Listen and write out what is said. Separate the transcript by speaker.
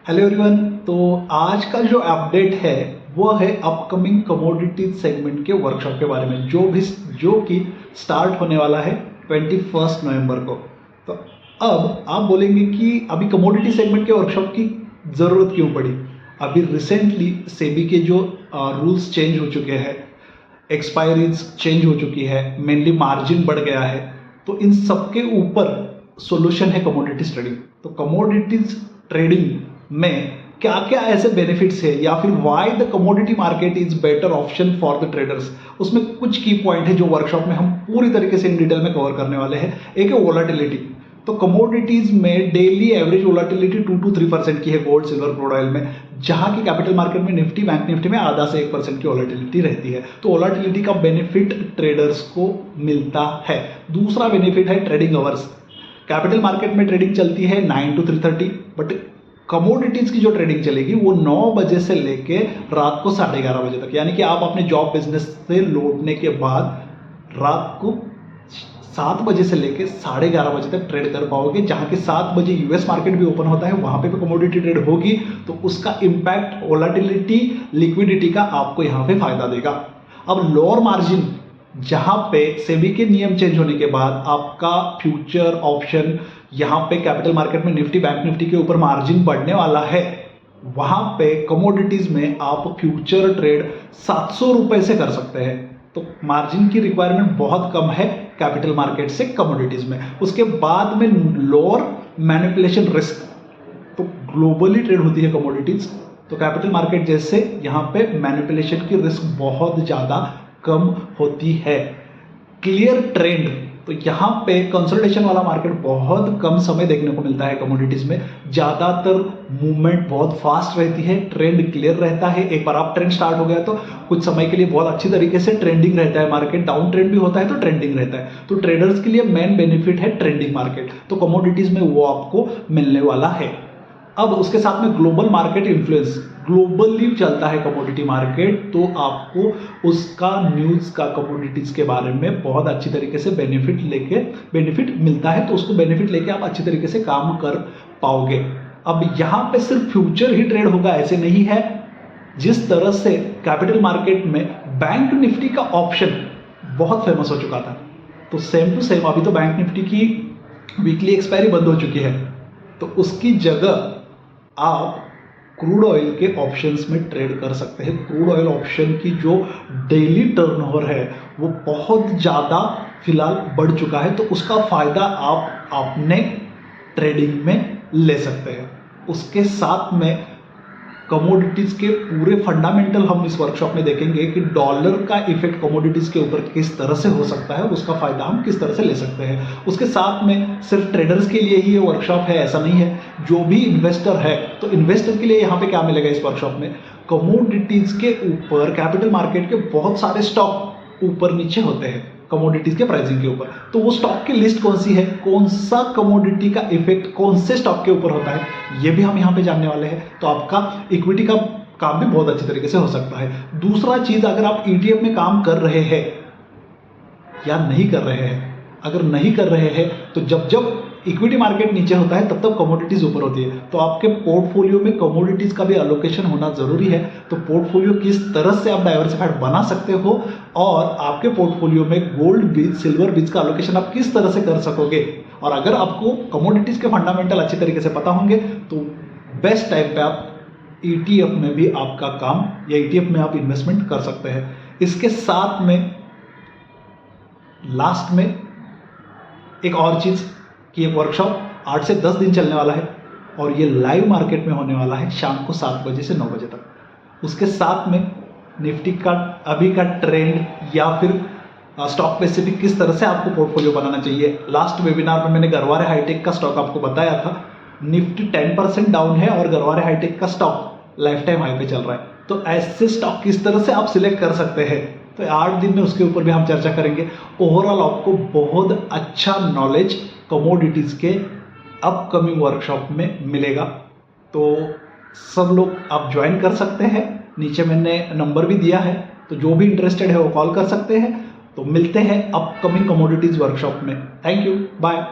Speaker 1: Hello everyone. तो आज का जो अपडेट है वो है अपकमिंग कमोडिटीज सेगमेंट के वर्कशॉप के बारे में, जो कि स्टार्ट होने वाला है 21 नवंबर को। तो अब आप बोलेंगे कि अभी कमोडिटी सेगमेंट के वर्कशॉप की ज़रूरत क्यों पड़ी। अभी रिसेंटली सेबी के जो रूल्स चेंज हो चुके हैं, एक्सपायरीज चेंज हो चुकी है, मेनली मार्जिन बढ़ गया है। तो इन सबके ऊपर सॉल्यूशन है कमोडिटीज ट्रेडिंग। तो कमोडिटीज ट्रेडिंग में क्या क्या ऐसे बेनिफिट्स है या फिर why the commodity market is better option for the traders, उसमें कुछ की पॉइंट है जो वर्कशॉप में हम पूरी तरीके से इन डिटेल में कवर करने वाले हैं। एक है वोलाटिलिटी। तो कमोडिटीज में डेली एवरेज वोलाटिलिटी 2 to 3% की है गोल्ड सिल्वर क्रूड ऑयल में, जहां की कैपिटल मार्केट में निफ्टी बैंक निफ्टी में आधा से 1% की वोलाटिलिटी रहती है। तो वोलाटिलिटी का बेनिफिट ट्रेडर्स को मिलता है। दूसरा बेनिफिट है ट्रेडिंग आवर्स। कैपिटल मार्केट में ट्रेडिंग चलती है 9 to 3:30, बट कमोडिटीज की जो ट्रेडिंग चलेगी वो 9 बजे से लेके रात को 11:30 बजे तक, यानी कि आप अपने जॉब बिजनेस से लौटने के बाद रात को 7 बजे से लेके 11:30 बजे तक ट्रेड कर पाओगे। जहां कि 7 बजे यूएस मार्केट भी ओपन होता है, वहां पे भी कमोडिटी ट्रेड होगी। तो उसका इंपैक्ट वोलेटिलिटी लिक्विडिटी का आपको यहां पे फायदा देगा। अब लोअर मार्जिन, जहां पे सेबी के नियम चेंज होने के बाद आपका फ्यूचर ऑप्शन, यहां पे कैपिटल मार्केट में निफ्टी बैंक निफ्टी के ऊपर मार्जिन बढ़ने वाला है, वहां पे कमोडिटीज में आप फ्यूचर ट्रेड 700 रुपए से कर सकते हैं। तो मार्जिन की रिक्वायरमेंट बहुत कम है कैपिटल मार्केट से कमोडिटीज में। उसके बाद में लोअर मैनिपुलेशन रिस्क। तो ग्लोबली ट्रेड होती है कमोडिटीज, तो कैपिटल मार्केट जैसे यहाँ पे मैनिपुलेशन की रिस्क बहुत ज़्यादा कम होती है। क्लियर ट्रेंड, तो यहाँ पे कंसोलिडेशन वाला मार्केट बहुत कम समय देखने को मिलता है कमोडिटीज में। ज़्यादातर मूवमेंट बहुत फास्ट रहती है, ट्रेंड क्लियर रहता है। एक बार आप ट्रेंड स्टार्ट हो गया तो कुछ समय के लिए बहुत अच्छी तरीके से ट्रेंडिंग रहता है मार्केट। डाउन ट्रेंड भी होता है तो ट्रेंडिंग रहता है। तो ट्रेडर्स के लिए मेन बेनिफिट है ट्रेंडिंग मार्केट, तो कमोडिटीज में वो आपको मिलने वाला है। अब उसके साथ में ग्लोबल मार्केट इन्फ्लुएंस, ग्लोबली चलता है कमोडिटी मार्केट, तो आपको उसका न्यूज़ का कमोडिटीज के बारे में बहुत अच्छी तरीके से बेनिफिट मिलता है। तो उसको बेनिफिट लेके आप अच्छी तरीके से काम कर पाओगे। अब यहाँ पे सिर्फ फ्यूचर ही ट्रेड होगा ऐसे नहीं है। जिस तरह से कैपिटल मार्केट में बैंक निफ्टी का ऑप्शन बहुत फेमस हो चुका था, तो सेम टू सेम अभी तो बैंक निफ्टी की वीकली एक्सपायरी बंद हो चुकी है, तो उसकी जगह आप क्रूड ऑयल के ऑप्शंस में ट्रेड कर सकते हैं। क्रूड ऑयल ऑप्शन की जो डेली टर्नओवर है वो बहुत ज़्यादा फिलहाल बढ़ चुका है, तो उसका फ़ायदा आप अपने ट्रेडिंग में ले सकते हैं। उसके साथ में कमोडिटीज़ के पूरे फंडामेंटल हम इस वर्कशॉप में देखेंगे कि डॉलर का इफेक्ट कमोडिटीज़ के ऊपर किस तरह से हो सकता है, उसका फ़ायदा हम किस तरह से ले सकते हैं। उसके साथ में सिर्फ ट्रेडर्स के लिए ही ये वर्कशॉप है ऐसा नहीं है, जो भी इन्वेस्टर है तो इन्वेस्टर के लिए यहाँ पे क्या मिलेगा इस वर्कशॉप में, कमोडिटीज़ के ऊपर कैपिटल मार्केट के बहुत सारे स्टॉक ऊपर नीचे होते हैं कमोडिटीज के प्राइसिंग के ऊपर। तो वो स्टॉक की लिस्ट कौन सी है, कौन सा कमोडिटी का इफेक्ट कौन से स्टॉक के ऊपर होता है, ये भी हम यहाँ पे जानने वाले हैं। तो आपका इक्विटी का काम भी बहुत अच्छी तरीके से हो सकता है। दूसरा चीज, अगर आप ईटीएफ में काम कर रहे हैं या नहीं कर रहे हैं, अगर नहीं कर रहे हैं तो जब इक्विटी मार्केट नीचे होता है तब कमोडिटीज ऊपर होती है, तो आपके पोर्टफोलियो में कमोडिटीज का भी एलोकेशन होना जरूरी है। तो पोर्टफोलियो किस तरह से आप डाइवर्सिफाइड बना सकते हो और आपके पोर्टफोलियो में गोल्ड बीज सिल्वर बीज का एलोकेशन आप किस तरह से कर सकोगे, और अगर आपको कमोडिटीज के फंडामेंटल अच्छी तरीके से पता होंगे तो बेस्ट टाइम पे आप ईटीएफ में भी आपका काम या ईटीएफ में आप इन्वेस्टमेंट कर सकते हैं। इसके साथ में लास्ट में एक और चीज़ कि ये वर्कशॉप 8 से 10 दिन चलने वाला है और ये लाइव मार्केट में होने वाला है शाम को 7 बजे से 9 बजे तक। उसके साथ में निफ्टी का अभी का ट्रेंड या फिर स्टॉक स्पेसिफिक किस तरह से आपको पोर्टफोलियो बनाना चाहिए, लास्ट वेबिनार में मैंने गरवारे हाईटेक का स्टॉक आपको बताया था। निफ्टी 10% डाउन है और गरवारे हाईटेक का स्टॉक लाइफ टाइम हाई पे चल रहा है, तो ऐसे स्टॉक किस तरह से आप सिलेक्ट कर सकते हैं, तो 8 दिन में उसके ऊपर भी हम चर्चा करेंगे। ओवरऑल आपको बहुत अच्छा नॉलेज कमोडिटीज़ के अपकमिंग वर्कशॉप में मिलेगा। तो सब लोग आप ज्वाइन कर सकते हैं, नीचे मैंने नंबर भी दिया है, तो जो भी इंटरेस्टेड है वो कॉल कर सकते हैं। तो मिलते हैं अपकमिंग कमोडिटीज़ वर्कशॉप में। Thank you, bye.